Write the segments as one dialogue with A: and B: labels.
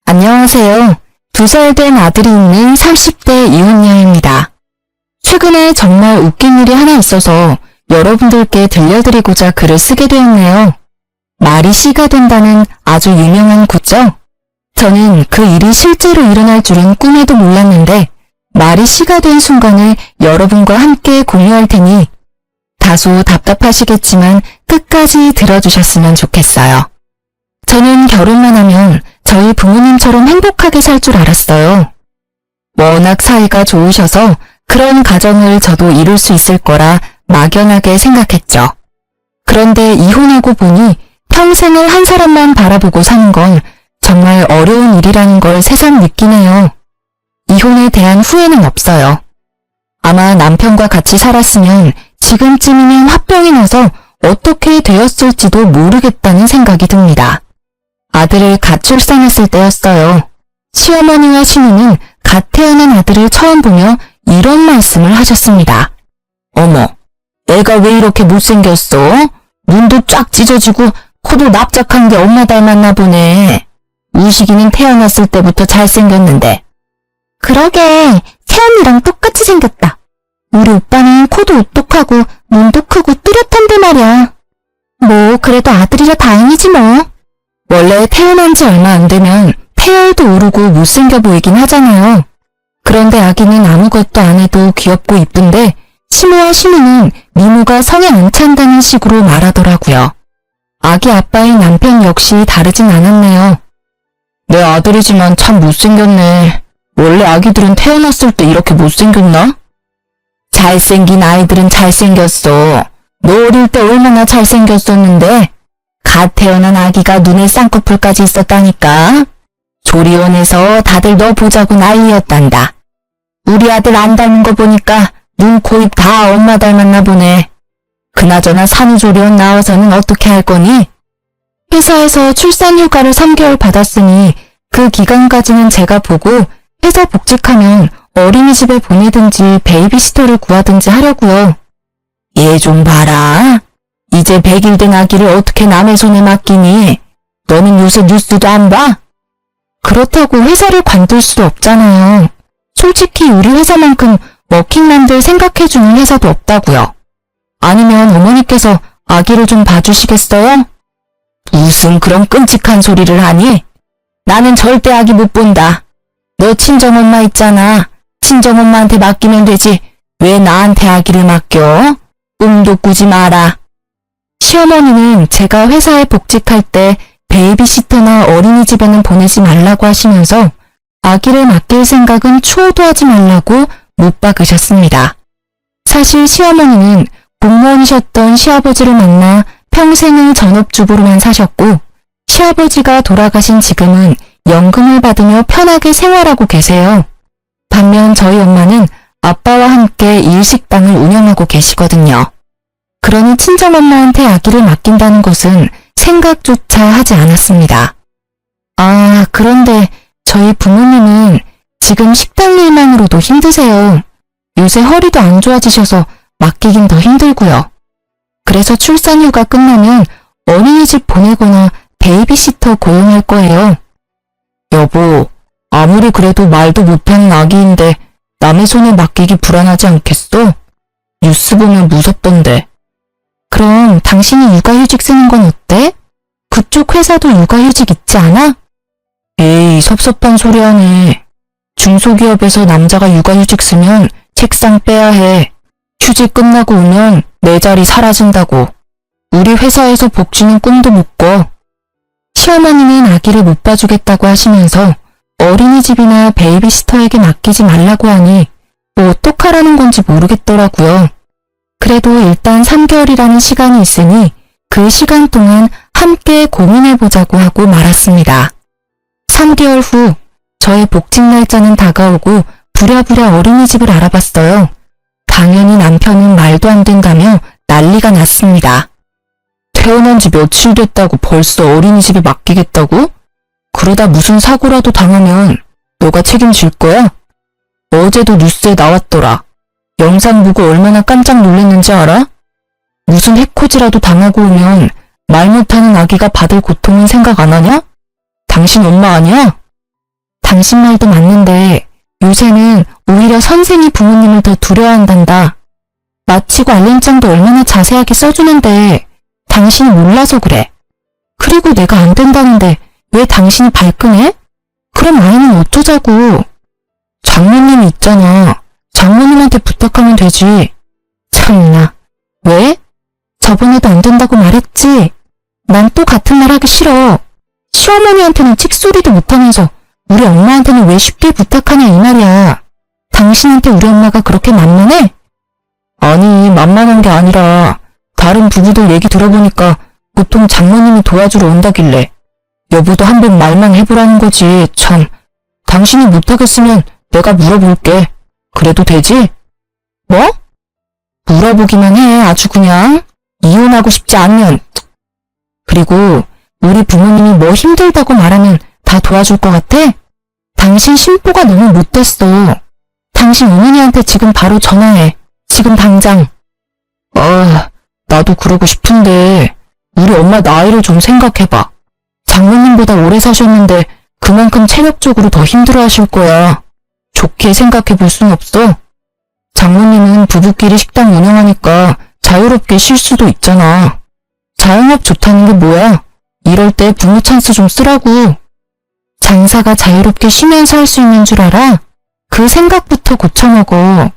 A: 안녕하세요. 2살 된 아들이 있는 30대 이혼녀입니다. 최근에 정말 웃긴 일이 하나 있어서 여러분들께 들려드리고자 글을 쓰게 되었네요. 말이 씨가 된다는 아주 유명한 구죠? 저는 그 일이 실제로 일어날 줄은 꿈에도 몰랐는데 말이 씨가 된 순간을 여러분과 함께 공유할 테니 다소 답답하시겠지만 끝까지 들어주셨으면 좋겠어요. 저는 결혼만 하면 저희 부모님처럼 행복하게 살 줄 알았어요. 워낙 사이가 좋으셔서 그런 가정을 저도 이룰 수 있을 거라 막연하게 생각했죠. 그런데 이혼하고 보니 평생을 한 사람만 바라보고 사는 건 정말 어려운 일이라는 걸 새삼 느끼네요. 이혼에 대한 후회는 없어요. 아마 남편과 같이 살았으면 지금쯤이면 화병이 나서 어떻게 되었을지도 모르겠다는 생각이 듭니다. 아들을 갓 출산했을 때였어요. 시어머니와 시누는 갓 태어난 아들을 처음 보며 이런 말씀을 하셨습니다. 어머, 애가 왜 이렇게 못생겼어? 눈도 쫙 찢어지고 코도 납작한 게 엄마 닮았나 보네. 우식이는 태어났을 때부터 잘생겼는데. 그러게, 세연이랑 똑같이 생겼다. 우리 오빠는 코도 오똑하고 눈도 크고 뚜렷한데 말이야. 뭐 그래도 아들이라 다행이지 뭐. 원래 태어난 지 얼마 안 되면 폐혈도 오르고 못생겨 보이긴 하잖아요. 그런데 아기는 아무것도 안 해도 귀엽고 이쁜데 시모와 시누는 미모가 성에 안 찬다는 식으로 말하더라고요. 아기 아빠인 남편 역시 다르진 않았네요. 내 아들이지만 참 못생겼네. 원래 아기들은 태어났을 때 이렇게 못생겼나? 잘생긴 아이들은 잘생겼어. 너 어릴 때 얼마나 잘생겼었는데 갓 태어난 아기가 눈에 쌍꺼풀까지 있었다니까. 조리원에서 다들 너 보자고 난리였단다. 우리 아들 안 닮은 거 보니까 눈, 코, 입 다 엄마 닮았나 보네. 그나저나 산후조리원 나와서는 어떻게 할 거니? 회사에서 출산 휴가를 3개월 받았으니 그 기간까지는 제가 보고 회사 복직하면 어린이집에 보내든지 베이비시터를 구하든지 하려고요. 얘 좀 봐라. 이제 100일 된 아기를 어떻게 남의 손에 맡기니? 너는 요새 뉴스도 안 봐? 그렇다고 회사를 관둘 수도 없잖아요. 솔직히 우리 회사만큼 워킹맘들 생각해주는 회사도 없다고요. 아니면 어머니께서 아기를 좀 봐주시겠어요? 무슨 그런 끔찍한 소리를 하니? 나는 절대 아기 못 본다. 너 친정엄마 있잖아. 친정엄마한테 맡기면 되지. 왜 나한테 아기를 맡겨? 꿈도 꾸지 마라. 시어머니는 제가 회사에 복직할 때 베이비시터나 어린이집에는 보내지 말라고 하시면서 아기를 맡길 생각은 추호도 하지 말라고 못 박으셨습니다. 사실 시어머니는 공무원이셨던 시아버지를 만나 평생을 전업주부로만 사셨고 시아버지가 돌아가신 지금은 연금을 받으며 편하게 생활하고 계세요. 반면 저희 엄마는 아빠와 함께 일식당을 운영하고 계시거든요. 그러니 친정엄마한테 아기를 맡긴다는 것은 생각조차 하지 않았습니다. 아, 그런데 저희 부모님은 지금 식당 일만으로도 힘드세요. 요새 허리도 안 좋아지셔서 맡기긴 더 힘들고요. 그래서 출산휴가 끝나면 어린이집 보내거나 베이비시터 고용할 거예요. 여보, 아무리 그래도 말도 못하는 아기인데 남의 손에 맡기기 불안하지 않겠어? 뉴스 보면 무섭던데. 그럼 당신이 육아휴직 쓰는 건 어때? 그쪽 회사도 육아휴직 있지 않아? 에이, 섭섭한 소리 하네. 중소기업에서 남자가 육아휴직 쓰면 책상 빼야 해. 휴직 끝나고 오면 내 자리 사라진다고. 우리 회사에서 복지는 꿈도 못 꿔. 시어머니는 아기를 못 봐주겠다고 하시면서 어린이집이나 베이비시터에게 맡기지 말라고 하니 뭐 어떡하라는 건지 모르겠더라고요. 그래도 일단 3개월이라는 시간이 있으니 그 시간 동안 함께 고민해보자고 하고 말았습니다. 3개월 후 저의 복직 날짜는 다가오고 부랴부랴 어린이집을 알아봤어요. 당연히 남편은 말도 안 된다며 난리가 났습니다. 태어난 지 며칠 됐다고 벌써 어린이집에 맡기겠다고? 그러다 무슨 사고라도 당하면 너가 책임질 거야? 어제도 뉴스에 나왔더라. 영상 보고 얼마나 깜짝 놀랐는지 알아? 무슨 해코지라도 당하고 오면 말 못하는 아기가 받을 고통은 생각 안 하냐? 당신 엄마 아니야? 당신 말도 맞는데 요새는 오히려 선생이 부모님을 더 두려워한단다. 마치고 알림장도 얼마나 자세하게 써주는데 당신이 몰라서 그래. 그리고 내가 안 된다는데 왜 당신이 발끈해? 그럼 아이는 어쩌자고. 장모님이 있잖아. 장모님한테 부탁하면 되지. 참나. 왜? 저번에도 안 된다고 말했지? 난 또 같은 말 하기 싫어. 시어머니한테는 칙소리도 못하면서 우리 엄마한테는 왜 쉽게 부탁하냐 이 말이야. 당신한테 우리 엄마가 그렇게 만만해? 아니, 만만한 게 아니라 다른 부부들 얘기 들어보니까 보통 장모님이 도와주러 온다길래 여보도 한번 말만 해보라는 거지. 참, 당신이 못하겠으면 내가 물어볼게. 그래도 되지? 뭐? 물어보기만 해. 아주 그냥. 이혼하고 싶지 않으면. 그리고 우리 부모님이 뭐 힘들다고 말하면 다 도와줄 것 같아? 당신 심보가 너무 못됐어. 당신 어머니한테 지금 바로 전화해. 지금 당장. 나도 그러고 싶은데 우리 엄마 나이를 좀 생각해봐. 장모님보다 오래 사셨는데 그만큼 체력적으로 더 힘들어하실 거야. 좋게 생각해 볼 순 없어. 장모님은 부부끼리 식당 운영하니까 자유롭게 쉴 수도 있잖아. 자영업 좋다는 게 뭐야? 이럴 때 부모 찬스 좀 쓰라고. 장사가 자유롭게 쉬면서 할 수 있는 줄 알아? 그 생각부터 고쳐먹어.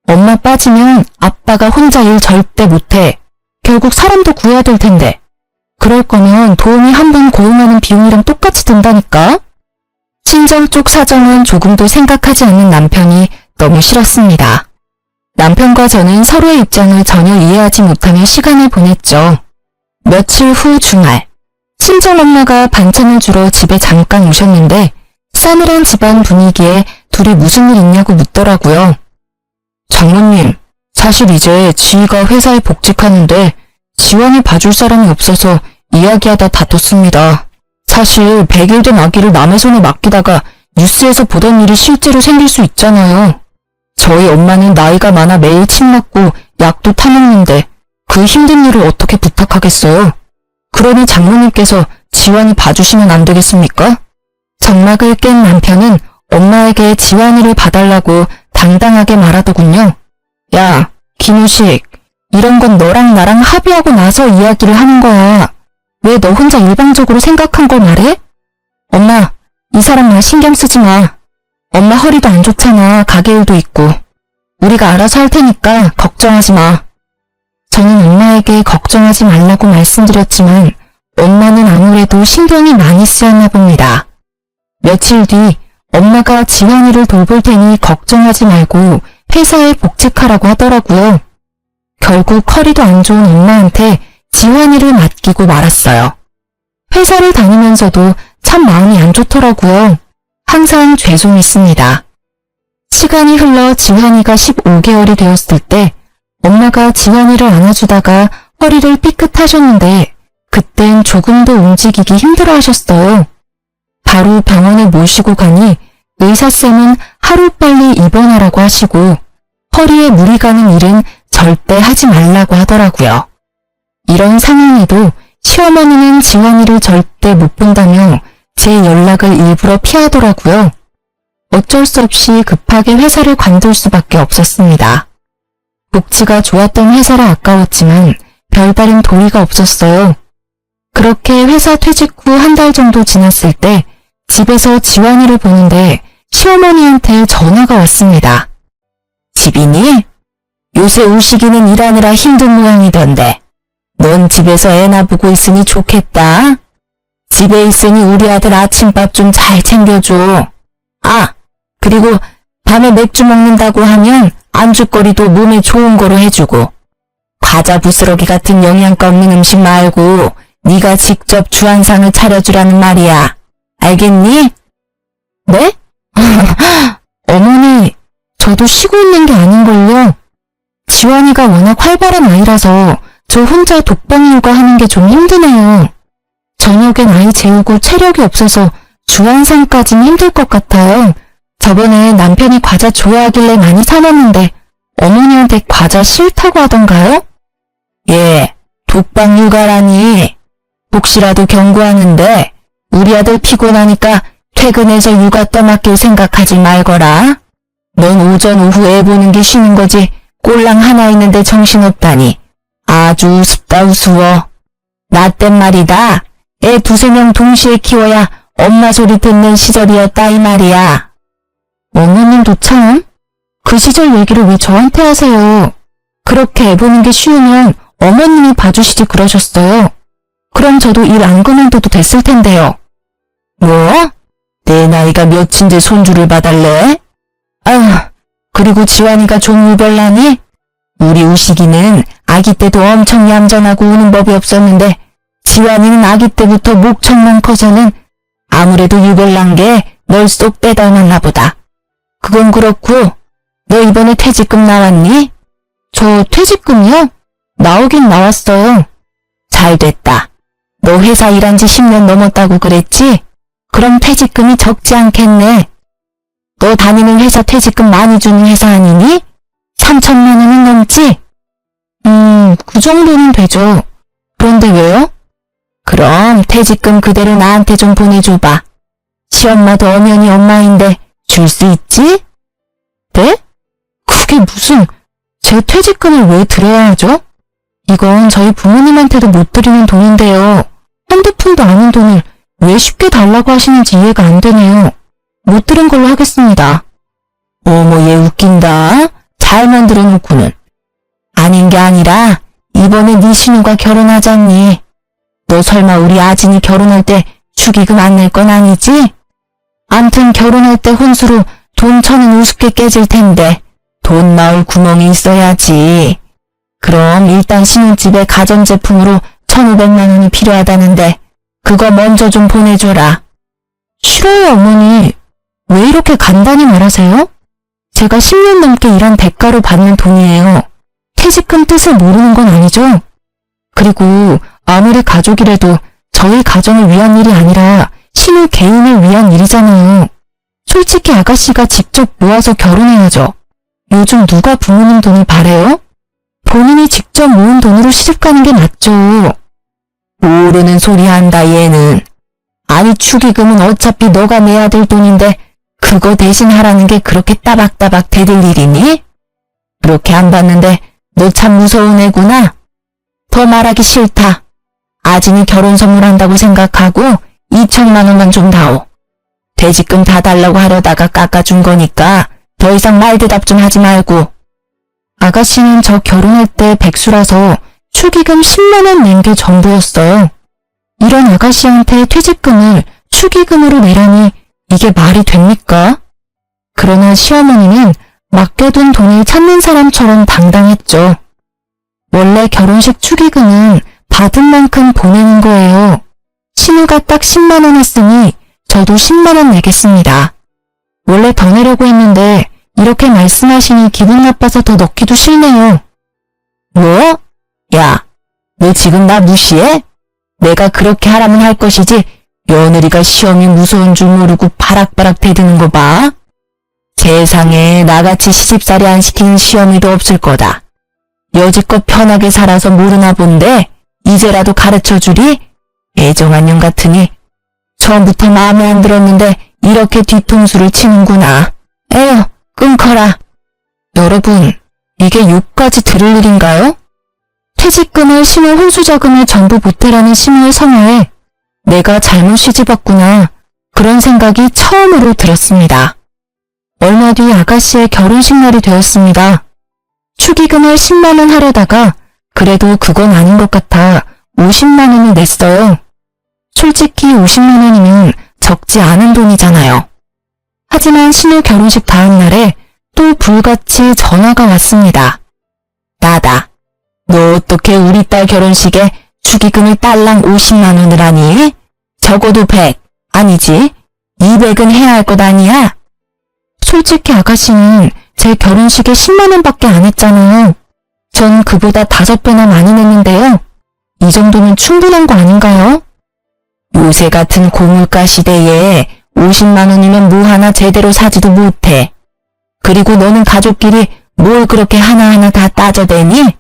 A: 엄마 빠지면 아빠가 혼자 일 절대 못해. 결국 사람도 구해야 될 텐데. 그럴 거면 도우미 한 번 고용하는 비용이랑 똑같이 든다니까? 친정 쪽 사정은 조금도 생각하지 않는 남편이 너무 싫었습니다. 남편과 저는 서로의 입장을 전혀 이해하지 못하며 시간을 보냈죠. 며칠 후 주말, 친정엄마가 반찬을 주러 집에 잠깐 오셨는데 싸늘한 집안 분위기에 둘이 무슨 일 있냐고 묻더라고요. 장모님, 사실 이제 지희가 회사에 복직하는데 지원이 봐줄 사람이 없어서 이야기하다 다퉜습니다. 사실 100일 된 아기를 남의 손에 맡기다가 뉴스에서 보던 일이 실제로 생길 수 있잖아요. 저희 엄마는 나이가 많아 매일 침 맞고 약도 타먹는데 그 힘든 일을 어떻게 부탁하겠어요? 그러니 장모님께서 지원이 봐주시면 안 되겠습니까? 정막을 깬 남편은 엄마에게 지원이를 봐달라고 당당하게 말하더군요. 야, 김우식, 이런 건 너랑 나랑 합의하고 나서 이야기를 하는 거야. 왜 너 혼자 일방적으로 생각한 걸 말해? 엄마, 이 사람 말 신경 쓰지 마. 엄마 허리도 안 좋잖아. 가게 일도 있고. 우리가 알아서 할 테니까 걱정하지 마. 저는 엄마에게 걱정하지 말라고 말씀드렸지만 엄마는 아무래도 신경이 많이 쓰였나 봅니다. 며칠 뒤 엄마가 지환이를 돌볼 테니 걱정하지 말고 회사에 복직하라고 하더라고요. 결국 허리도 안 좋은 엄마한테 지환이를 맡기고 말았어요. 회사를 다니면서도 참 마음이 안 좋더라고요. 항상 죄송했습니다. 시간이 흘러 지환이가 15개월이 되었을 때 엄마가 지환이를 안아주다가 허리를 삐끗하셨는데 그땐 조금도 움직이기 힘들어 하셨어요. 바로 병원에 모시고 가니 의사쌤은 하루빨리 입원하라고 하시고 허리에 무리 가는 일은 절대 하지 말라고 하더라고요. 이런 상황에도 시어머니는 지환이를 절대 못 본다며 제 연락을 일부러 피하더라고요. 어쩔 수 없이 급하게 회사를 관둘 수밖에 없었습니다. 복지가 좋았던 회사라 아까웠지만 별다른 도리가 없었어요. 그렇게 회사 퇴직 후 한 달 정도 지났을 때 집에서 지환이를 보는데 시어머니한테 전화가 왔습니다. 집이니? 요새 우식이는 일하느라 힘든 모양이던데 넌 집에서 애나 보고 있으니 좋겠다. 집에 있으니 우리 아들 아침밥 좀 잘 챙겨줘. 아, 그리고 밤에 맥주 먹는다고 하면 안주거리도 몸에 좋은 거로 해주고 과자 부스러기 같은 영양가 없는 음식 말고 네가 직접 주안상을 차려주라는 말이야. 알겠니? 네? 어머니, 저도 쉬고 있는 게 아닌걸요. 지환이가 워낙 활발한 아이라서 저 혼자 독방 육아하는 게 좀 힘드네요. 저녁엔 아이 재우고 체력이 없어서 주안상까진 힘들 것 같아요. 저번에 남편이 과자 좋아하길래 많이 사놨는데 어머니한테 과자 싫다고 하던가요? 예, 독방 육아라니. 혹시라도 경고하는데 우리 아들 피곤하니까 퇴근해서 육아 떠맡길 생각하지 말거라. 넌 오전 오후 애 보는 게 쉬는 거지 꼴랑 하나 있는데 정신없다니. 아주 우습다 우스워. 나 땐 말이다. 애 두세 명 동시에 키워야 엄마 소리 듣는 시절이었다 이 말이야. 어머님도 참. 그 시절 얘기를 왜 저한테 하세요? 그렇게 애 보는 게 쉬우면 어머님이 봐주시지 그러셨어요. 그럼 저도 일 안 그만둬도 됐을 텐데요. 뭐? 내 나이가 몇인데 손주를 봐달래? 아휴, 그리고 지환이가 좀 유별나니? 우리 우식이는 아기 때도 엄청 얌전하고 우는 법이 없었는데 지환이는 아기 때부터 목청만 커서는 아무래도 유별난 게 널 쏙 빼닮았나 보다. 그건 그렇고 너 이번에 퇴직금 나왔니? 저 퇴직금이요? 나오긴 나왔어요. 잘 됐다. 너 회사 일한 지 10년 넘었다고 그랬지? 그럼 퇴직금이 적지 않겠네. 너 다니는 회사 퇴직금 많이 주는 회사 아니니? 3천만 원은 넘지? 그 정도는 되죠. 그런데 왜요? 그럼 퇴직금 그대로 나한테 좀 보내줘봐. 시엄마도 엄연히 엄마인데 줄 수 있지? 네? 그게 무슨, 제 퇴직금을 왜 드려야 하죠? 이건 저희 부모님한테도 못 드리는 돈인데요. 한두 푼도 아닌 돈을 왜 쉽게 달라고 하시는지 이해가 안 되네요. 못 들은 걸로 하겠습니다. 어머 얘 웃긴다. 잘 만들어 놓고는. 아닌 게 아니라 이번에 네 신우가 결혼하잖니. 너 설마 우리 아진이 결혼할 때 축의금 안 낼 건 아니지? 암튼 결혼할 때 혼수로 돈 1,000원 우습게 깨질 텐데 돈 나올 구멍이 있어야지. 그럼 일단 신혼집에 가전제품으로 1,500만 원이 필요하다는데 그거 먼저 좀 보내줘라. 싫어요 어머니. 왜 이렇게 간단히 말하세요? 제가 10년 넘게 일한 대가로 받는 돈이에요. 퇴직금 뜻을 모르는 건 아니죠? 그리고 아무리 가족이라도 저희 가정을 위한 일이 아니라 신우 개인을 위한 일이잖아요. 솔직히 아가씨가 직접 모아서 결혼해야죠. 요즘 누가 부모님 돈을 바래요? 본인이 직접 모은 돈으로 시집 가는 게 맞죠. 모르는 소리 한다 얘는. 아니 축의금은 어차피 너가 내야 될 돈인데 그거 대신 하라는 게 그렇게 따박따박 대들 일이니? 그렇게 안 받는데 너 참 무서운 애구나. 더 말하기 싫다. 아진이 결혼 선물한다고 생각하고 2천만 원만 좀 다오. 퇴직금 다 달라고 하려다가 깎아준 거니까 더 이상 말 대답 좀 하지 말고. 아가씨는 저 결혼할 때 백수라서 축의금 10만 원 낸 게 전부였어요. 이런 아가씨한테 퇴직금을 축의금으로 내라니 이게 말이 됩니까? 그러나 시어머니는 맡겨둔 돈을 찾는 사람처럼 당당했죠. 원래 결혼식 축의금은 받은 만큼 보내는 거예요. 신우가 딱 10만 원 했으니 저도 10만 원 내겠습니다. 원래 더 내려고 했는데 이렇게 말씀하시니 기분 나빠서 더 넣기도 싫네요. 뭐? 야, 너 지금 나 무시해? 내가 그렇게 하라면 할 것이지 며느리가 시험이 무서운 줄 모르고 바락바락 대드는 거 봐. 세상에 나같이 시집살이 안 시키는 시어미도 없을 거다. 여지껏 편하게 살아서 모르나 본데 이제라도 가르쳐주리? 애정한 년 같으니 처음부터 마음에 안 들었는데 이렇게 뒤통수를 치는구나. 에휴, 끊거라. 여러분, 이게 욕까지 들을 일인가요? 퇴직금을 신우 혼수자금을 전부 보태라는 신우의 성화에 내가 잘못 시집왔구나. 그런 생각이 처음으로 들었습니다. 얼마 뒤 아가씨의 결혼식 날이 되었습니다. 축의금을 10만 원 하려다가 그래도 그건 아닌 것 같아 50만 원을 냈어요. 솔직히 50만 원이면 적지 않은 돈이잖아요. 하지만 신우 결혼식 다음 날에 또 불같이 전화가 왔습니다. 나다. 너 어떻게 우리 딸 결혼식에 축의금을 딸랑 50만 원을 하니? 적어도 100, 아니지 200은 해야 할 것 아니야? 솔직히 아가씨는 제 결혼식에 10만 원밖에 안 했잖아요. 전 그보다 5배나 많이 냈는데요. 이 정도면 충분한 거 아닌가요? 요새 같은 고물가 시대에 50만 원이면 뭐 하나 제대로 사지도 못해. 그리고 너는 가족끼리 뭘 그렇게 하나하나 다 따져대니?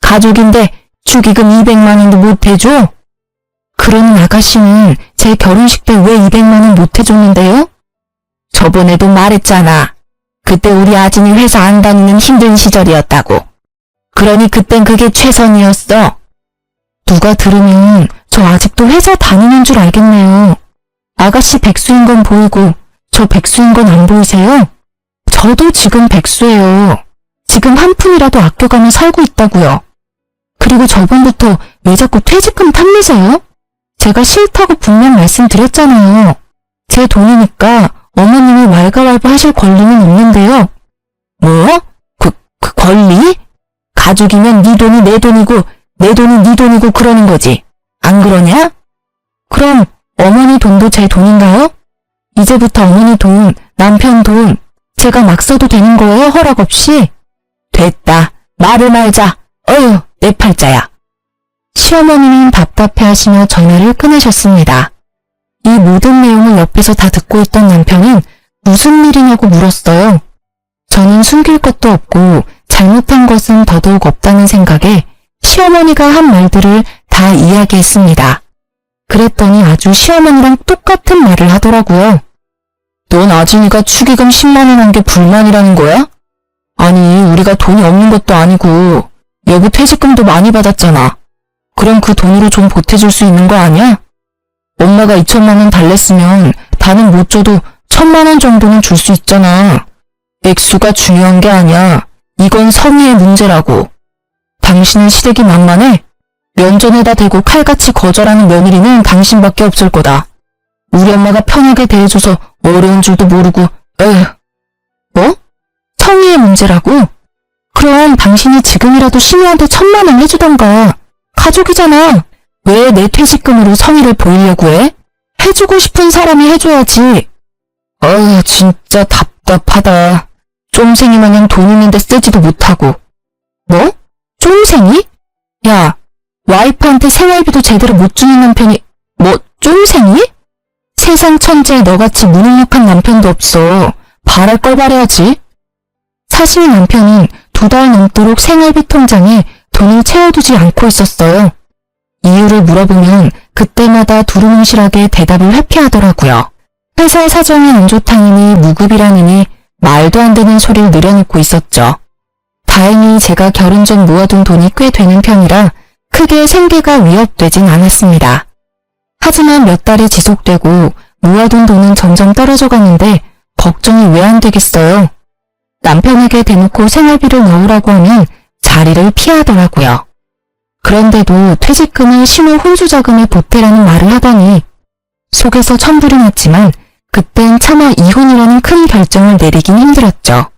A: 가족인데 축의금 200만 원도 못 해줘? 그러는 아가씨는 제 결혼식 때 왜 200만 원 못 해줬는데요? 저번에도 말했잖아. 그때 우리 아진이 회사 안 다니는 힘든 시절이었다고. 그러니 그땐 그게 최선이었어. 누가 들으면 저 아직도 회사 다니는 줄 알겠네요. 아가씨 백수인 건 보이고 저 백수인 건 안 보이세요? 저도 지금 백수예요. 지금 한 푼이라도 아껴가며 살고 있다고요. 그리고 저번부터 왜 자꾸 퇴직금 탐내세요? 제가 싫다고 분명 말씀드렸잖아요. 제 돈이니까 어머님이 왈가왈부 하실 권리는 없는데요. 뭐? 그 권리? 가족이면 네 돈이 내 돈이고 내 돈이 네 돈이고 그러는 거지. 안 그러냐? 그럼 어머니 돈도 제 돈인가요? 이제부터 어머니 돈, 남편 돈 제가 막 써도 되는 거예요? 허락 없이? 됐다. 말을 말자. 어휴, 내 팔자야. 시어머니는 답답해하시며 전화를 끊으셨습니다. 이 모든 내용을 옆에서 다 듣고 있던 남편은 무슨 일이냐고 물었어요. 저는 숨길 것도 없고 잘못한 것은 더더욱 없다는 생각에 시어머니가 한 말들을 다 이야기했습니다. 그랬더니 아주 시어머니랑 똑같은 말을 하더라고요. 넌 아진이가 축의금 10만 원 한 게 불만이라는 거야? 아니, 우리가 돈이 없는 것도 아니고 여보 퇴직금도 많이 받았잖아. 그럼 그 돈으로 좀 보태줄 수 있는 거 아니야? 엄마가 2천만 원 달랬으면 다는 못 줘도 1,000만 원 정도는 줄 수 있잖아. 액수가 중요한 게 아니야. 이건 성의의 문제라고. 당신은 시댁이 만만해? 면전에다 대고 칼같이 거절하는 며느리는 당신밖에 없을 거다. 우리 엄마가 편하게 대해줘서 어려운 줄도 모르고, 에휴. 뭐? 성의의 문제라고? 그럼 당신이 지금이라도 신우한테 1,000만 원 해주던가. 가족이잖아. 왜 내 퇴직금으로 성의를 보이려고 해? 해주고 싶은 사람이 해줘야지. 어휴, 진짜 답답하다. 쫌생이 마냥 돈 있는데 쓰지도 못하고. 뭐? 쫌생이? 야, 와이프한테 생활비도 제대로 못 주는 남편이 뭐 쫌생이? 세상 천지에 너같이 무능력한 남편도 없어. 바랄 걸 바라야지. 사실 남편은 2달 넘도록 생활비 통장에 돈을 채워두지 않고 있었어요. 이유를 물어보면 그때마다 두루뭉실하게 대답을 회피하더라고요. 회사 사정이 안 좋다느니 무급이라느니 말도 안 되는 소리를 늘여놓고 있었죠. 다행히 제가 결혼 전 모아둔 돈이 꽤 되는 편이라 크게 생계가 위협되진 않았습니다. 하지만 몇 달이 지속되고 모아둔 돈은 점점 떨어져 가는데 걱정이 왜 안 되겠어요. 남편에게 대놓고 생활비를 넣으라고 하면 자리를 피하더라고요. 그런데도 퇴직금을 신우 혼수자금에 보태라는 말을 하더니 속에서 천불이 났지만 그땐 차마 이혼이라는 큰 결정을 내리긴 힘들었죠.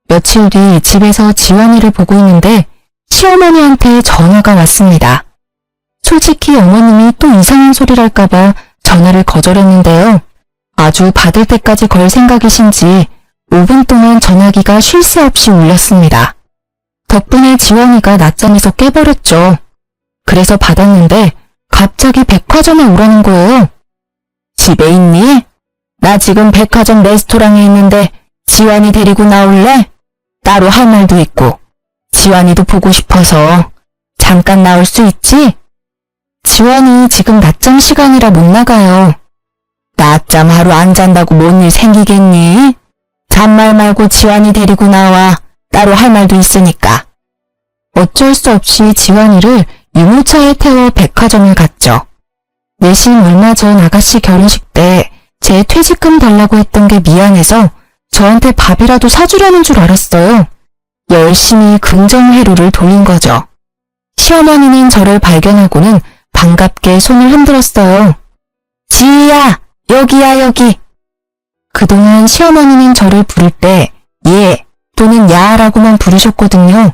A: 며칠 뒤 집에서 지환이를 보고 있는데 시어머니한테 전화가 왔습니다. 솔직히 어머님이 또 이상한 소리랄까봐 전화를 거절했는데요. 아주 받을 때까지 걸 생각이신지 5분 동안 전화기가 쉴 새 없이 울렸습니다. 덕분에 지원이가 낮잠에서 깨버렸죠. 그래서 받았는데 갑자기 백화점에 오라는 거예요. 집에 있니? 나 지금 백화점 레스토랑에 있는데 지환이 데리고 나올래? 따로 할 말도 있고 지환이도 보고 싶어서 잠깐 나올 수 있지? 지환이 지금 낮잠 시간이라 못 나가요. 낮잠 하루 안 잔다고 뭔 일 생기겠니? 잔말 말고 지환이 데리고 나와. 따로 할 말도 있으니까. 어쩔 수 없이 지환이를 유모차에 태워 백화점을 갔죠. 내심 얼마 전 아가씨 결혼식 때 제 퇴직금 달라고 했던 게 미안해서 저한테 밥이라도 사주려는 줄 알았어요. 열심히 긍정회로를 돌린 거죠. 시어머니는 저를 발견하고는 반갑게 손을 흔들었어요. 지희야, 여기야, 여기. 그동안 시어머니는 저를 부를 때 예 또는 야라고만 부르셨거든요.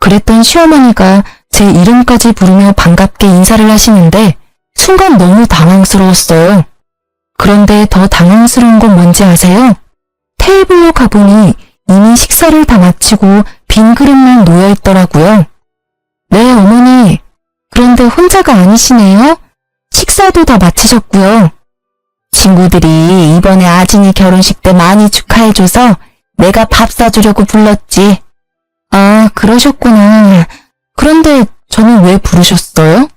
A: 그랬던 시어머니가 제 이름까지 부르며 반갑게 인사를 하시는데 순간 너무 당황스러웠어요. 그런데 더 당황스러운 건 뭔지 아세요? 테이블로 가보니 이미 식사를 다 마치고 빈 그릇만 놓여 있더라고요. 네, 어머니. 그런데 혼자가 아니시네요. 식사도 다 마치셨고요. 친구들이 이번에 아진이 결혼식 때 많이 축하해줘서 내가 밥 사주려고 불렀지. 아, 그러셨구나. 그런데 저는 왜 부르셨어요?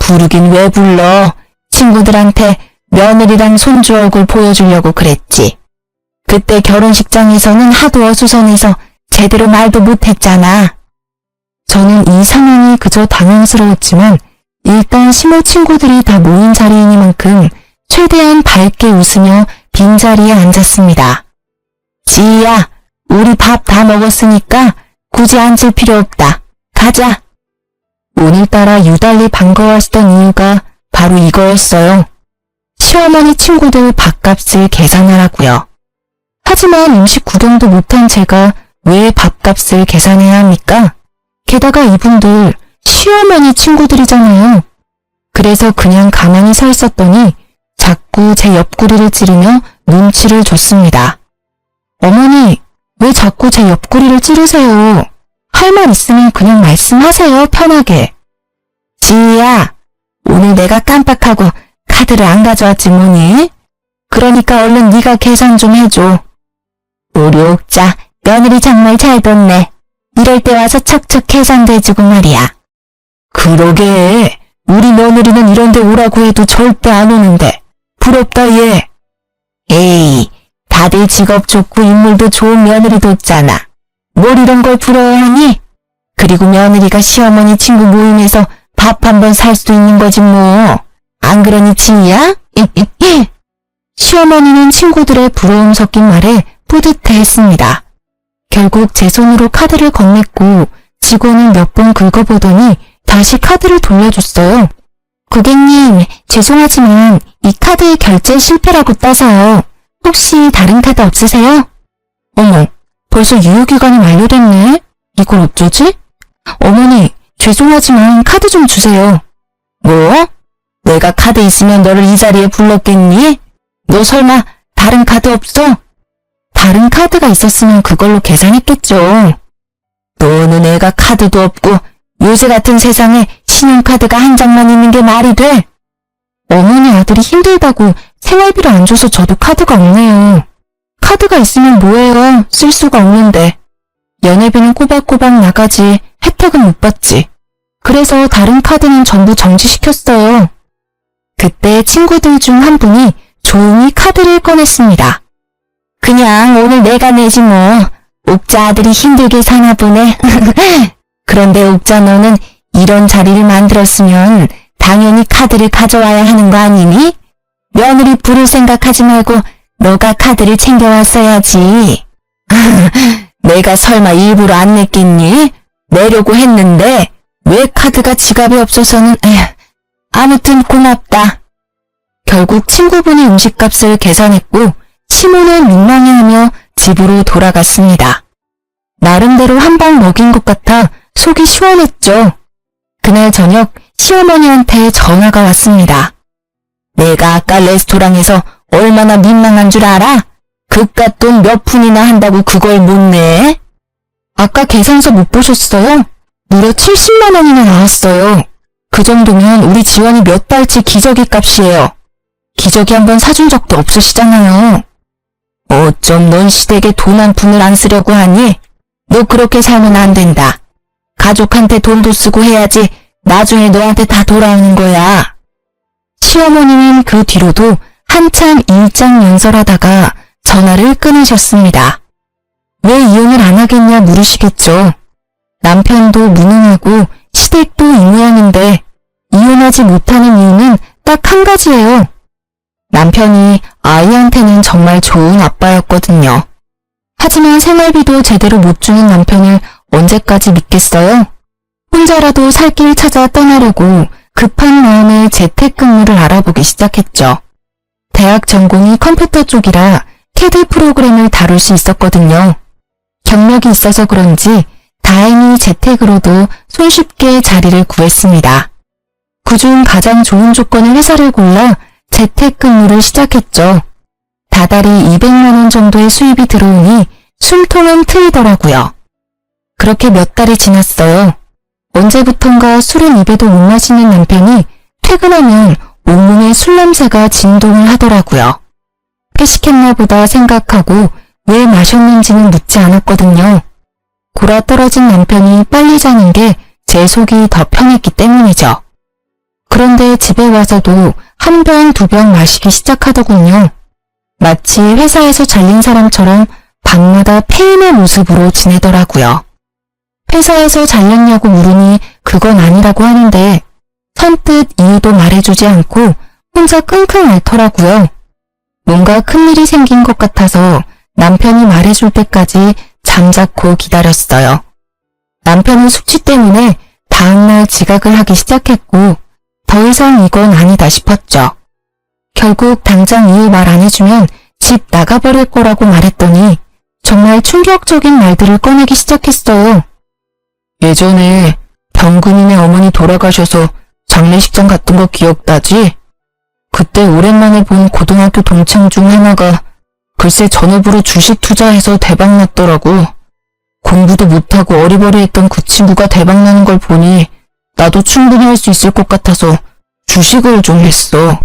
A: 부르긴 왜 불러? 친구들한테 며느리랑 손주 얼굴 보여주려고 그랬지. 그때 결혼식장에서는 하도 어수선해서 제대로 말도 못했잖아. 저는 이 상황이 그저 당황스러웠지만 일단 시모 친구들이 다 모인 자리이니만큼 최대한 밝게 웃으며 빈자리에 앉았습니다. 지희야, 우리 밥 다 먹었으니까 굳이 앉을 필요 없다. 가자. 오늘따라 유달리 반가워하시던 이유가 바로 이거였어요. 시어머니 친구들 밥값을 계산하라고요. 하지만 음식 구경도 못한 제가 왜 밥값을 계산해야 합니까? 게다가 이분들 시어머니 친구들이잖아요. 그래서 그냥 가만히 서 있었더니 자꾸 제 옆구리를 찌르며 눈치를 줬습니다. 어머니, 왜 자꾸 제 옆구리를 찌르세요? 할 말 있으면 그냥 말씀하세요, 편하게. 지희야, 오늘 내가 깜빡하고 카드를 안 가져왔지 뭐니? 그러니까 얼른 네가 계산 좀 해줘. 우리 옥자 며느리 정말 잘 뒀네. 이럴 때 와서 척척 계산도 해주고 말이야. 그러게, 우리 며느리는 이런 데 오라고 해도 절대 안 오는데 부럽다 얘. 에이, 다들 직업 좋고 인물도 좋은 며느리 뒀잖아. 뭘 이런 걸 부러워하니? 그리고 며느리가 시어머니 친구 모임에서 밥 한 번 살 수도 있는 거지 뭐. 안 그러니 지희야? 시어머니는 친구들의 부러움 섞인 말에 뿌듯해했습니다. 결국 제 손으로 카드를 건넸고 직원을 몇 번 긁어보더니 다시 카드를 돌려줬어요. 고객님, 죄송하지만 이 카드 결제 실패라고 떠서요. 혹시 다른 카드 없으세요? 어머, 벌써 유효기간이 만료됐네. 이걸 어쩌지? 어머니, 죄송하지만 카드 좀 주세요. 뭐? 내가 카드 있으면 너를 이 자리에 불렀겠니? 너 설마 다른 카드 없어? 다른 카드가 있었으면 그걸로 계산했겠죠. 너는 애가 카드도 없고 요새 같은 세상에 신용카드가 한 장만 있는 게 말이 돼? 어머니 아들이 힘들다고 생활비를 안 줘서 저도 카드가 없네요. 카드가 있으면 뭐해요? 쓸 수가 없는데. 연회비는 꼬박꼬박 나가지 혜택은 못 받지. 그래서 다른 카드는 전부 정지시켰어요. 그때 친구들 중 한 분이 조용히 카드를 꺼냈습니다. 그냥 오늘 내가 내지 뭐. 옥자 아들이 힘들게 사나 보네. 그런데 옥자 너는 이런 자리를 만들었으면 당연히 카드를 가져와야 하는 거 아니니? 며느리 부를 생각하지 말고 너가 카드를 챙겨왔어야지. 내가 설마 일부러 안 냈겠니? 내려고 했는데 왜 카드가 지갑에 없어서는. 아무튼 고맙다. 결국 친구분이 음식값을 계산했고 시모는 민망해하며 집으로 돌아갔습니다. 나름대로 한 방 먹인 것 같아 속이 시원했죠. 그날 저녁 시어머니한테 전화가 왔습니다. 내가 아까 레스토랑에서 얼마나 민망한 줄 알아? 그깟 돈 몇 푼이나 한다고 그걸 못 내? 아까 계산서 못 보셨어요? 무려 70만 원이나 나왔어요. 그 정도면 우리 지원이 몇 달치 기저귀 값이에요. 기저귀 한번 사준 적도 없으시잖아요. 어쩜 넌 시댁에 돈 한 푼을 안 쓰려고 하니? 너 그렇게 살면 안 된다. 가족한테 돈도 쓰고 해야지 나중에 너한테 다 돌아오는 거야. 시어머니는 그 뒤로도 한참 일장연설하다가 전화를 끊으셨습니다. 왜 이혼을 안 하겠냐 물으시겠죠. 남편도 무능하고 시댁도 이 모양인데 이혼하지 못하는 이유는 딱 한 가지예요. 남편이 아이한테는 정말 좋은 아빠였거든요. 하지만 생활비도 제대로 못 주는 남편을 언제까지 믿겠어요? 혼자라도 살 길 찾아 떠나려고 급한 마음에 재택근무를 알아보기 시작했죠. 대학 전공이 컴퓨터 쪽이라 CAD 프로그램을 다룰 수 있었거든요. 경력이 있어서 그런지 다행히 재택으로도 손쉽게 자리를 구했습니다. 그중 가장 좋은 조건의 회사를 골라 재택근무를 시작했죠. 다달이 200만 원 정도의 수입이 들어오니 숨통은 트이더라고요. 그렇게 몇 달이 지났어요. 언제부턴가 술은 입에도 못 마시는 남편이 퇴근하면 온몸에 술 냄새가 진동을 하더라고요. 회식했나 보다 생각하고 왜 마셨는지는 묻지 않았거든요. 골아떨어진 남편이 빨리 자는 게 제 속이 더 편했기 때문이죠. 그런데 집에 와서도 한 병, 두 병 마시기 시작하더군요. 마치 회사에서 잘린 사람처럼 밤마다 폐인의 모습으로 지내더라고요. 회사에서 잘렸냐고 물으니 그건 아니라고 하는데 선뜻 이유도 말해주지 않고 혼자 끙끙 앓더라고요. 뭔가 큰일이 생긴 것 같아서 남편이 말해줄 때까지 잠자코 기다렸어요. 남편은 숙취 때문에 다음날 지각을 하기 시작했고 더 이상 이건 아니다 싶었죠. 결국 당장 이유 말 안 해주면 집 나가버릴 거라고 말했더니 정말 충격적인 말들을 꺼내기 시작했어요. 예전에 병근이네 어머니 돌아가셔서 장례식장 갔던 거 기억나지? 그때 오랜만에 본 고등학교 동창 중 하나가 글쎄 전업으로 주식 투자해서 대박났더라고. 공부도 못하고 어리버리했던 그 친구가 대박나는 걸 보니 나도 충분히 할 수 있을 것 같아서 주식을 좀 했어.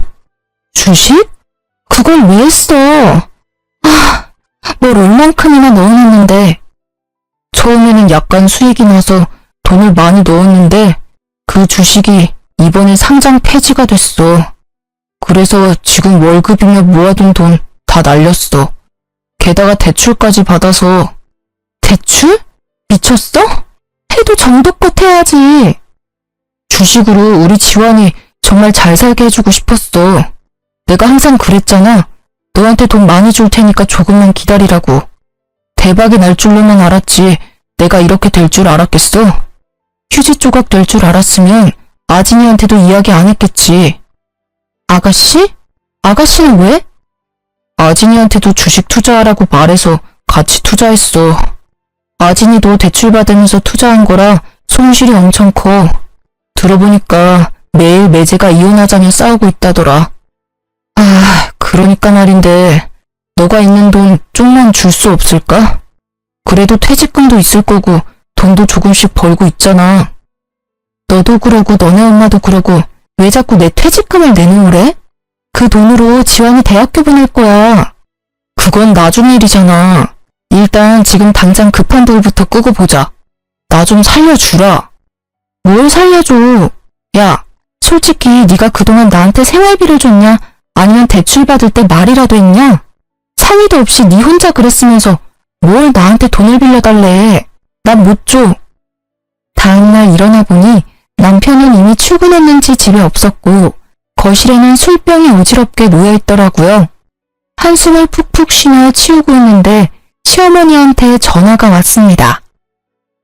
A: 주식? 그걸 왜 했어? 뭘 얼만큼이나 넣어놨는데. 처음에는 약간 수익이 나서 돈을 많이 넣었는데 그 주식이 이번에 상장 폐지가 됐어. 그래서 지금 월급이며 모아둔 돈 다 날렸어. 게다가 대출까지 받아서. 대출? 미쳤어? 해도 정도껏 해야지. 주식으로 우리 지환이 정말 잘 살게 해주고 싶었어. 내가 항상 그랬잖아. 너한테 돈 많이 줄 테니까 조금만 기다리라고. 대박이 날 줄로만 알았지 내가 이렇게 될 줄 알았겠어? 휴지 조각 될 줄 알았으면 아진이한테도 이야기 안 했겠지. 아가씨? 아가씨는 왜? 아진이한테도 주식 투자하라고 말해서 같이 투자했어. 아진이도 대출 받으면서 투자한 거라 손실이 엄청 커. 들어보니까 매일 매제가 이혼하자며 싸우고 있다더라. 그러니까 말인데 너가 있는 돈 좀만 줄 수 없을까? 그래도 퇴직금도 있을 거고 돈도 조금씩 벌고 있잖아. 너도 그러고 너네 엄마도 그러고 왜 자꾸 내 퇴직금을 내놓으래? 그 돈으로 지환이 대학교 보낼 거야. 그건 나중 일이잖아. 일단 지금 당장 급한 불부터 끄고 보자. 나 좀 살려주라. 뭘 살려줘? 야, 솔직히 네가 그동안 나한테 생활비를 줬냐? 아니면 대출 받을 때 말이라도 했냐? 상의도 없이 네 혼자 그랬으면서 뭘 나한테 돈을 빌려달래. 난 못 줘. 다음날 일어나 보니 남편은 이미 출근했는지 집에 없었고 거실에는 술병이 어지럽게 놓여있더라고요. 한숨을 푹푹 쉬며 치우고 있는데 시어머니한테 전화가 왔습니다.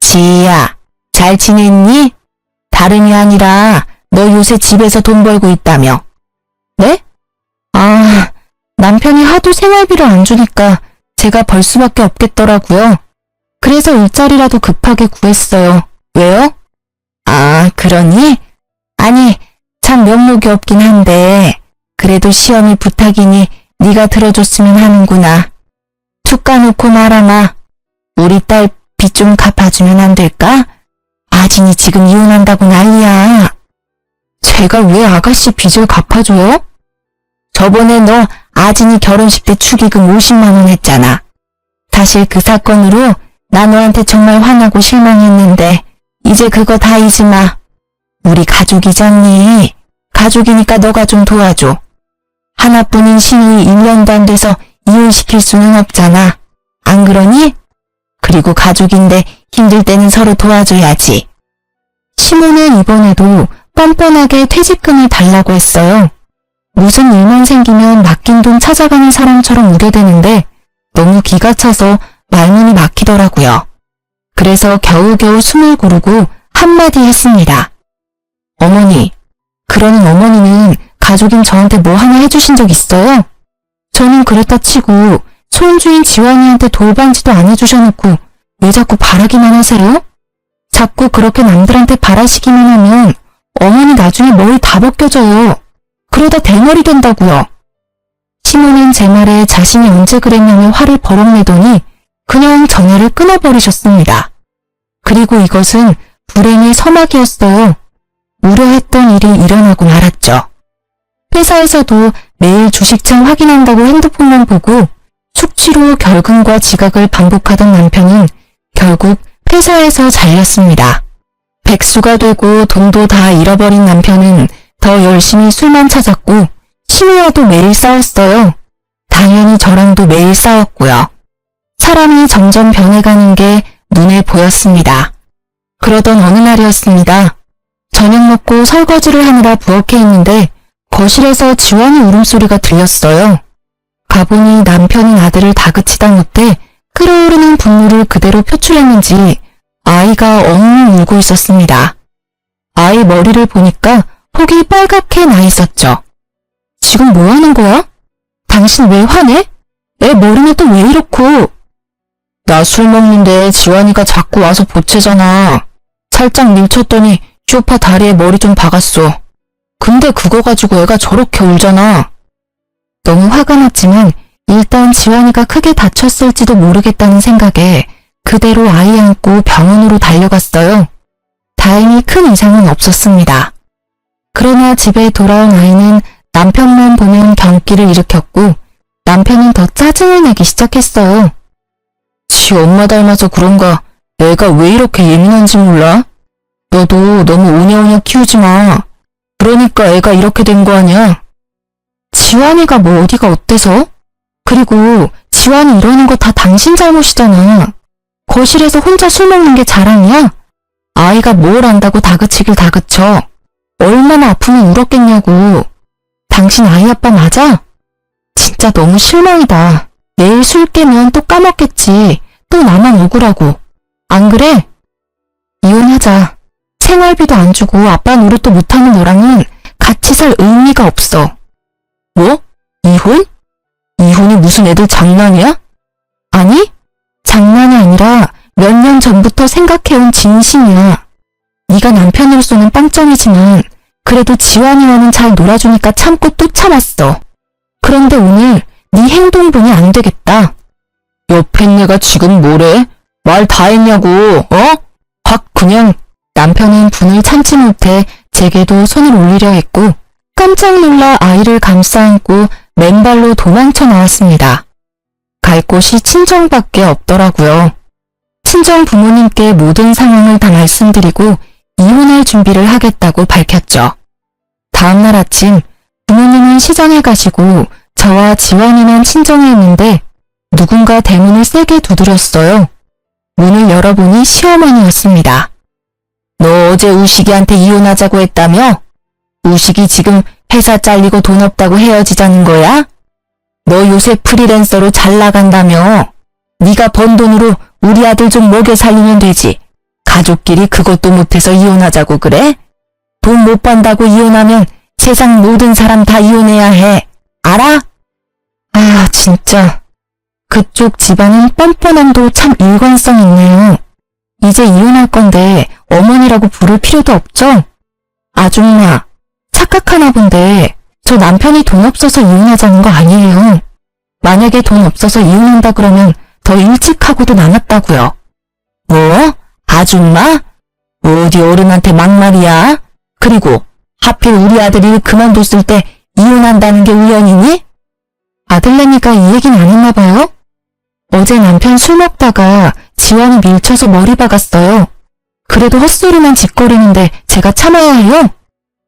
A: 지희야, 잘 지냈니? 다름이 아니라 너 요새 집에서 돈 벌고 있다며. 네? 남편이 하도 생활비를 안 주니까 제가 벌 수밖에 없겠더라고요. 그래서 일자리라도 급하게 구했어요. 왜요? 그러니? 아니, 참 명목이 없긴 한데 그래도 시어미 부탁이니 네가 들어줬으면 하는구나. 툭 까놓고 말하마. 우리 딸 빚 좀 갚아주면 안 될까? 아진이 지금 이혼한다고 난리야. 제가 왜 아가씨 빚을 갚아줘요? 저번에 너 아진이 결혼식 때 축의금 50만 원 했잖아. 사실 그 사건으로 나 너한테 정말 화나고 실망했는데 이제 그거 다 잊지 마. 우리 가족이잖니. 가족이니까 너가 좀 도와줘. 하나뿐인 시누이 1년도 안 돼서 이혼시킬 수는 없잖아. 안 그러니? 그리고 가족인데 힘들 때는 서로 도와줘야지. 시모는 이번에도 뻔뻔하게 퇴직금을 달라고 했어요. 무슨 일만 생기면 맡긴 돈 찾아가는 사람처럼 우려대는데 너무 기가 차서 말문이 막히더라고요. 그래서 겨우겨우 숨을 고르고 한마디 했습니다. 어머니, 그러는 어머니는 가족인 저한테 뭐 하나 해주신 적 있어요? 저는 그랬다 치고 손주인 지환이한테 돌반지도 안 해주셔놓고 왜 자꾸 바라기만 하세요? 자꾸 그렇게 남들한테 바라시기만 하면 어머니 나중에 머리 다 벗겨져요. 그러다 대머리 된다고요. 시모는 제 말에 자신이 언제 그랬냐며 화를 버럭 내더니 그냥 전화를 끊어버리셨습니다. 그리고 이것은 불행의 서막이었어요. 우려했던 일이 일어나고 말았죠. 회사에서도 매일 주식창 확인한다고 핸드폰만 보고 숙취로 결근과 지각을 반복하던 남편은 결국 회사에서 잘렸습니다. 백수가 되고 돈도 다 잃어버린 남편은 더 열심히 술만 찾았고 신우와도 매일 싸웠어요. 당연히 저랑도 매일 싸웠고요. 사람이 점점 변해가는 게 눈에 보였습니다. 그러던 어느 날이었습니다. 저녁 먹고 설거지를 하느라 부엌에 있는데 거실에서 지원이 울음소리가 들렸어요. 가보니 남편은 아들을 다그치다 못해 끓어오르는 분노를 그대로 표출했는지 아이가 엉엉 울고 있었습니다. 아이 머리를 보니까 혹이 빨갛게 나 있었죠. 지금 뭐 하는 거야? 당신 왜 화내? 애 머리는 또 왜 이렇고? 나 술 먹는데 지환이가 자꾸 와서 보채잖아. 살짝 밀쳤더니 쇼파 다리에 머리 좀 박았어. 근데 그거 가지고 애가 저렇게 울잖아. 너무 화가 났지만 일단 지환이가 크게 다쳤을지도 모르겠다는 생각에 그대로 아이 안고 병원으로 달려갔어요. 다행히 큰 이상은 없었습니다. 그러나 집에 돌아온 아이는 남편만 보면 경기를 일으켰고 남편은 더 짜증을 내기 시작했어요. 지 엄마 닮아서 그런가 애가 왜 이렇게 예민한지 몰라? 너도 너무 오냐오냐 키우지 마. 그러니까 애가 이렇게 된 거 아니야? 지환이가 뭐 어디가 어때서? 그리고 지환이 이러는 거 다 당신 잘못이잖아. 거실에서 혼자 술 먹는 게 자랑이야? 아이가 뭘 안다고 다그치길 다그쳐. 얼마나 아프면 울었겠냐고. 당신 아이 아빠 맞아? 진짜 너무 실망이다. 내일 술 깨면 또 까먹겠지. 또 나만 억울하고. 안 그래? 이혼하자. 생활비도 안 주고 아빠 노릇도 못하는 너랑은 같이 살 의미가 없어. 뭐? 이혼? 이혼이 무슨 애들 장난이야? 아니, 장난이 아니라 몇 년 전부터 생각해온 진심이야. 네가 남편으로서는 빵점이지만 그래도 지환이와는 잘 놀아주니까 참고 또 참았어. 그런데 오늘 네 행동 보니 안 되겠다. 옆에 내가 지금 뭐래? 말 다 했냐고, 어? 확 그냥. 남편은 분을 참지 못해 제게도 손을 올리려 했고 깜짝 놀라 아이를 감싸 안고 맨발로 도망쳐 나왔습니다. 갈 곳이 친정밖에 없더라고요. 친정 부모님께 모든 상황을 다 말씀드리고 이혼할 준비를 하겠다고 밝혔죠. 다음날 아침 부모님은 시장에 가시고 저와 지환이만 친정에 있는데 누군가 대문을 세게 두드렸어요. 문을 열어보니 시어머니였습니다. 너 어제 우식이한테 이혼하자고 했다며? 우식이 지금 회사 잘리고 돈 없다고 헤어지자는 거야? 너 요새 프리랜서로 잘 나간다며? 네가 번 돈으로 우리 아들 좀 먹여 살리면 되지. 가족끼리 그것도 못해서 이혼하자고 그래? 돈 못 번다고 이혼하면 세상 모든 사람 다 이혼해야 해. 알아? 아, 진짜. 그쪽 집안은 뻔뻔함도 참 일관성 있네요. 이제 이혼할 건데 어머니라고 부를 필요도 없죠? 아줌마, 착각하나 본데 저 남편이 돈 없어서 이혼하자는 거 아니에요. 만약에 돈 없어서 이혼한다 그러면 더 일찍 하고도 남았다고요. 뭐? 아줌마? 어디 어른한테 막말이야? 그리고 하필 우리 아들이 일 그만뒀을 때 이혼한다는 게 우연이니? 아들내미가 이 얘기는 안 했나 봐요? 어제 남편 술 먹다가 지환이 밀쳐서 머리 박았어요. 그래도 헛소리만 짓거리는데 제가 참아야 해요?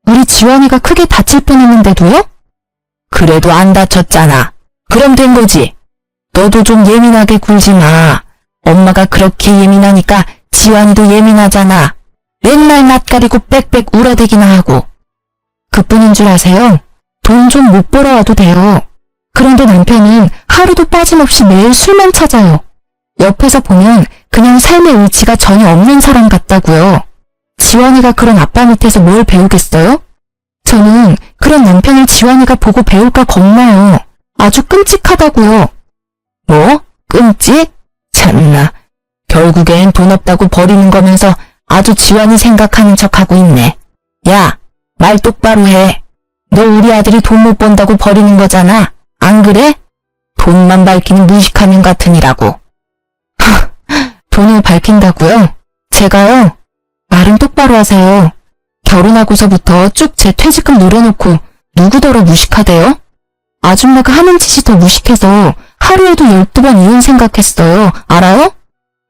A: 우리 지환이가 크게 다칠 뻔했는데도요? 그래도 안 다쳤잖아. 그럼 된 거지. 너도 좀 예민하게 굴지 마. 엄마가 그렇게 예민하니까 지환이도 예민하잖아. 맨날 낯가리고 빽빽 울어대기나 하고. 그뿐인 줄 아세요? 돈 좀 못 벌어와도 돼요. 그런데 남편은 하루도 빠짐없이 매일 술만 찾아요. 옆에서 보면 그냥 삶의 의지가 전혀 없는 사람 같다고요. 지환이가 그런 아빠 밑에서 뭘 배우겠어요? 저는 그런 남편을 지환이가 보고 배울까 겁나요. 아주 끔찍하다고요. 뭐? 끔찍? 참나. 결국엔 돈 없다고 버리는 거면서 아주 지환이 생각하는 척하고 있네. 야, 말 똑바로 해. 너 우리 아들이 돈 못 번다고 버리는 거잖아. 안 그래? 돈만 밝히는 무식한 년 같으니라고. 돈을 밝힌다고요? 제가요? 말은 똑바로 하세요. 결혼하고서부터 쭉 제 퇴직금 노려놓고 누구더러 무식하대요? 아줌마가 하는 짓이 더 무식해서 하루에도 12번 이혼 생각했어요. 알아요?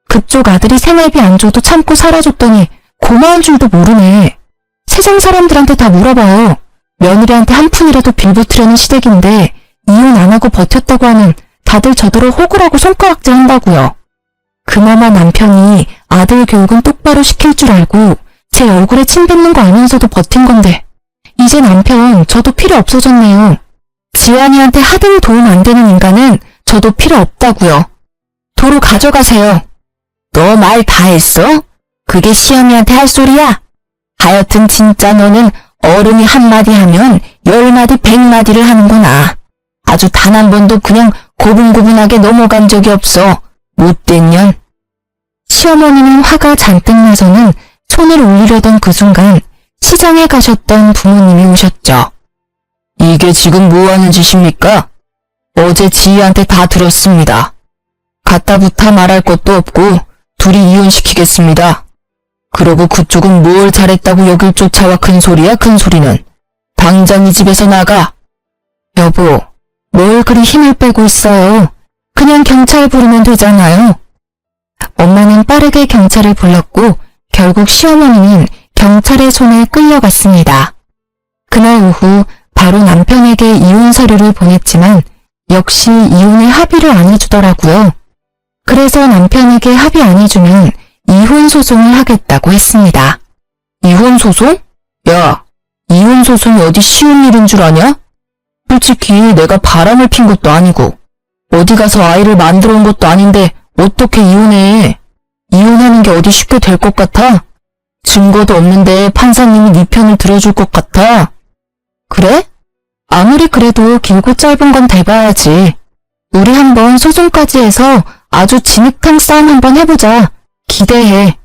A: 그쪽 아들이 생활비 안 줘도 참고 살아줬더니 고마운 줄도 모르네. 세상 사람들한테 다 물어봐요. 며느리한테 한 푼이라도 빌붙으려는 시댁인데 이혼 안 하고 버텼다고 하면 다들 저더러 호구라고 손가락질 한다고요. 그나마 남편이 아들 교육은 똑바로 시킬 줄 알고 제 얼굴에 침 뱉는 거 알면서도 버틴 건데 이제 남편 저도 필요 없어졌네요. 지환이한테 하등 도움 안 되는 인간은 저도 필요 없다고요. 도로 가져가세요. 너 말 다 했어? 그게 시어미한테 할 소리야? 하여튼 진짜 너는 어른이 한마디 하면 10마디 100마디를 하는구나. 아주 단 한 번도 그냥 고분고분하게 넘어간 적이 없어. 못된 년. 시어머니는 화가 잔뜩 나서는 손을 올리려던 그 순간 시장에 가셨던 부모님이 오셨죠. 이게 지금 뭐 하는 짓입니까? 어제 지희한테 다 들었습니다. 갖다부터 말할 것도 없고 둘이 이혼시키겠습니다. 그러고 그쪽은 뭘 잘했다고 여길 쫓아와 큰 소리야 큰 소리는. 당장 이 집에서 나가. 여보, 뭘 그리 힘을 빼고 있어요. 그냥 경찰 부르면 되잖아요. 엄마는 빠르게 경찰을 불렀고 결국 시어머니는 경찰의 손에 끌려갔습니다. 그날 오후 바로 남편에게 이혼 서류를 보냈지만 역시 이혼에 합의를 안 해주더라고요. 그래서 남편에게 합의 안 해주면 이혼 소송을 하겠다고 했습니다. 이혼 소송? 야, 이혼 소송이 어디 쉬운 일인 줄 아냐? 솔직히 내가 바람을 핀 것도 아니고 어디 가서 아이를 만들어 온 것도 아닌데 어떻게 이혼해? 이혼하는 게 어디 쉽게 될 것 같아? 증거도 없는데 판사님이 네 편을 들어줄 것 같아? 그래? 아무리 그래도 길고 짧은 건 돼봐야지. 우리 한번 소송까지 해서 아주 진흙탕 싸움 한번 해보자. 기대해.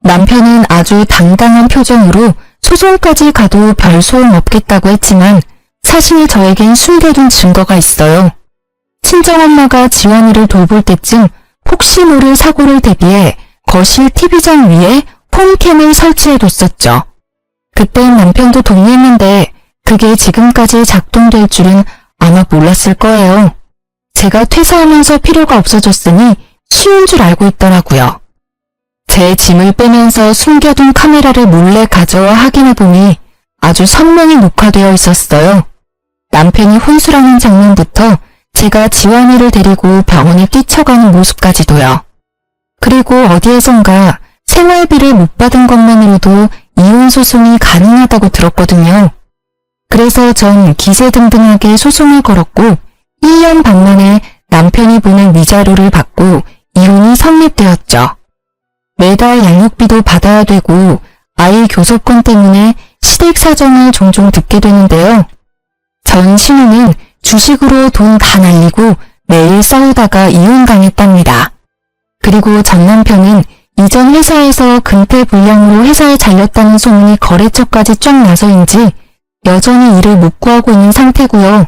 A: 남편은 아주 당당한 표정으로 소송까지 가도 별 소용 없겠다고 했지만 사실 저에겐 숨겨둔 증거가 있어요. 친정엄마가 지환이를 돌볼 때쯤 혹시 모를 사고를 대비해 거실 TV장 위에 홈캠을 설치해뒀었죠. 그땐 남편도 동의했는데 그게 지금까지 작동될 줄은 아마 몰랐을 거예요. 제가 퇴사하면서 필요가 없어졌으니 쉬운 줄 알고 있더라고요. 제 짐을 빼면서 숨겨둔 카메라를 몰래 가져와 확인해보니 아주 선명히 녹화되어 있었어요. 남편이 혼술하는 장면부터 제가 지환이를 데리고 병원에 뛰쳐가는 모습까지도요. 그리고 어디에선가 생활비를 못 받은 것만으로도 이혼 소송이 가능하다고 들었거든요. 그래서 전 기세등등하게 소송을 걸었고 1년 반 만에 남편이 보낸 위자료를 받고 이혼이 성립되었죠. 매달 양육비도 받아야 되고 아이 교섭권 때문에 시댁 사정을 종종 듣게 되는데요. 전 신우는 주식으로 돈 다 날리고 매일 싸우다가 이혼당했답니다. 그리고 전 남편은 이전 회사에서 근태불량으로 회사에 잘렸다는 소문이 거래처까지 쫙 나서인지 여전히 일을 못 구하고 있는 상태고요.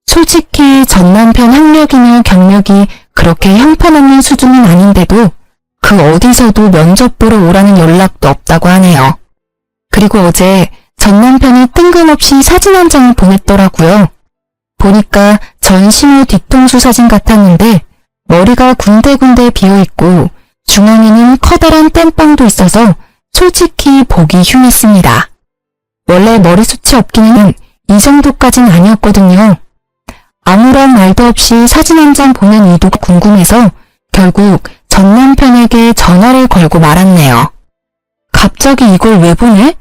A: 솔직히 전 남편 학력이나 경력이 그렇게 형편없는 수준은 아닌데도 그 어디서도 면접 보러 오라는 연락도 없다고 하네요. 그리고 어제 전 남편이 뜬금없이 사진 한 장을 보냈더라고요. 보니까 전 신우 뒤통수 사진 같았는데 머리가 군데군데 비어있고 중앙에는 커다란 땜빵도 있어서 솔직히 보기 흉했습니다. 원래 머리숱이 없기는 이 정도까진 아니었거든요. 아무런 말도 없이 사진 한 장 보낸 의도가 궁금해서 결국 전 남편에게 전화를 걸고 말았네요. 갑자기 이걸 왜 보내?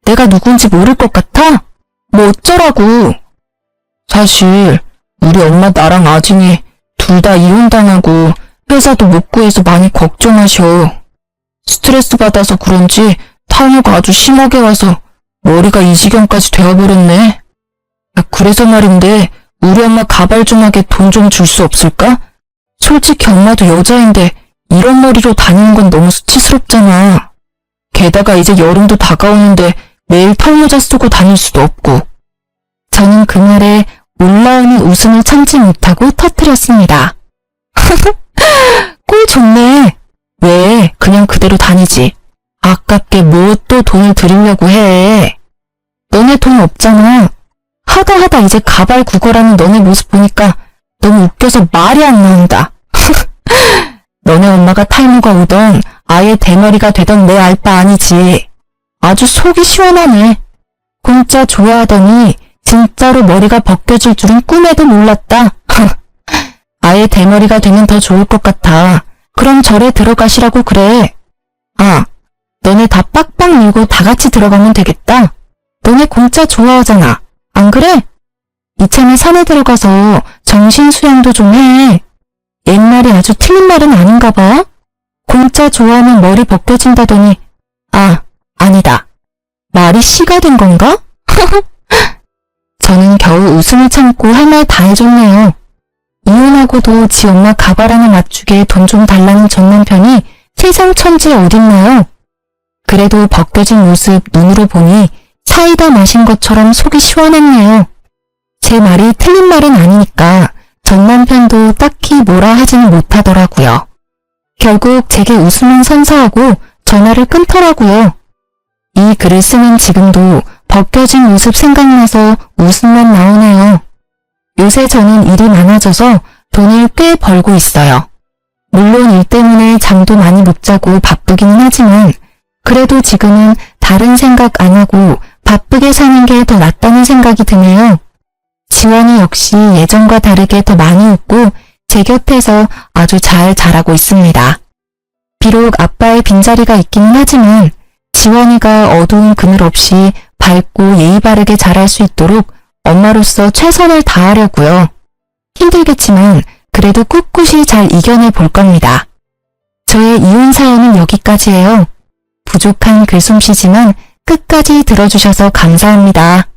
A: 내가 누군지 모를 것 같아? 뭐 어쩌라고. 사실 우리 엄마 나랑 아진이 둘 다 이혼당하고 회사도 못 구해서 많이 걱정하셔. 스트레스 받아서 그런지 탈모가 아주 심하게 와서 머리가 이 지경까지 되어버렸네. 그래서 말인데 우리 엄마 가발좀하게 돈 좀 줄 수 없을까? 솔직히 엄마도 여자인데 이런 머리로 다니는 건 너무 수치스럽잖아. 게다가 이제 여름도 다가오는데 매일 털모자 쓰고 다닐 수도 없고. 저는 그 말에 올라오는 웃음을 참지 못하고 터뜨렸습니다. 꼴 좋네. 왜 그냥 그대로 다니지. 아깝게 뭐 또 돈을 들이려고 해. 너네 돈 없잖아. 하다 이제 가발 구걸하는 너네 모습 보니까 너무 웃겨서 말이 안 나온다. 너네 엄마가 탈모가 오던 아예 대머리가 되던 내 알 바 아니지. 아주 속이 시원하네. 공짜 좋아하더니 진짜로 머리가 벗겨질 줄은 꿈에도 몰랐다. 아예 대머리가 되면 더 좋을 것 같아. 그럼 절에 들어가시라고 그래. 아, 너네 다 빡빡 밀고 다 같이 들어가면 되겠다. 너네 공짜 좋아하잖아. 안 그래? 이참에 산에 들어가서 정신 수양도 좀 해. 옛말이 아주 틀린 말은 아닌가 봐. 공짜 좋아하면 머리 벗겨진다더니 아, 아니다. 말이 씨가 된 건가? 저는 겨우 웃음을 참고 할 말 다 해줬네요. 이혼하고도 지 엄마 가발 하나 맞추게 돈 좀 달라는 전 남편이 세상 천지에 어딨나요? 그래도 벗겨진 모습 눈으로 보니 사이다 마신 것처럼 속이 시원했네요. 제 말이 틀린 말은 아니니까 전 남편도 딱히 뭐라 하지는 못하더라고요. 결국 제게 웃음은 선사하고 전화를 끊더라고요. 이 글을 쓰는 지금도 벗겨진 모습 생각나서 웃음만 나오네요. 요새 저는 일이 많아져서 돈을 꽤 벌고 있어요. 물론 일 때문에 잠도 많이 못 자고 바쁘기는 하지만 그래도 지금은 다른 생각 안 하고 바쁘게 사는 게 더 낫다는 생각이 드네요. 지원이 역시 예전과 다르게 더 많이 웃고 제 곁에서 아주 잘 자라고 있습니다. 비록 아빠의 빈자리가 있기는 하지만 지원이가 어두운 그늘 없이 밝고 예의 바르게 자랄 수 있도록 엄마로서 최선을 다하려고요. 힘들겠지만 그래도 꿋꿋이 잘 이겨내 볼 겁니다. 저의 이혼 사연은 여기까지예요. 부족한 글솜씨지만 끝까지 들어주셔서 감사합니다.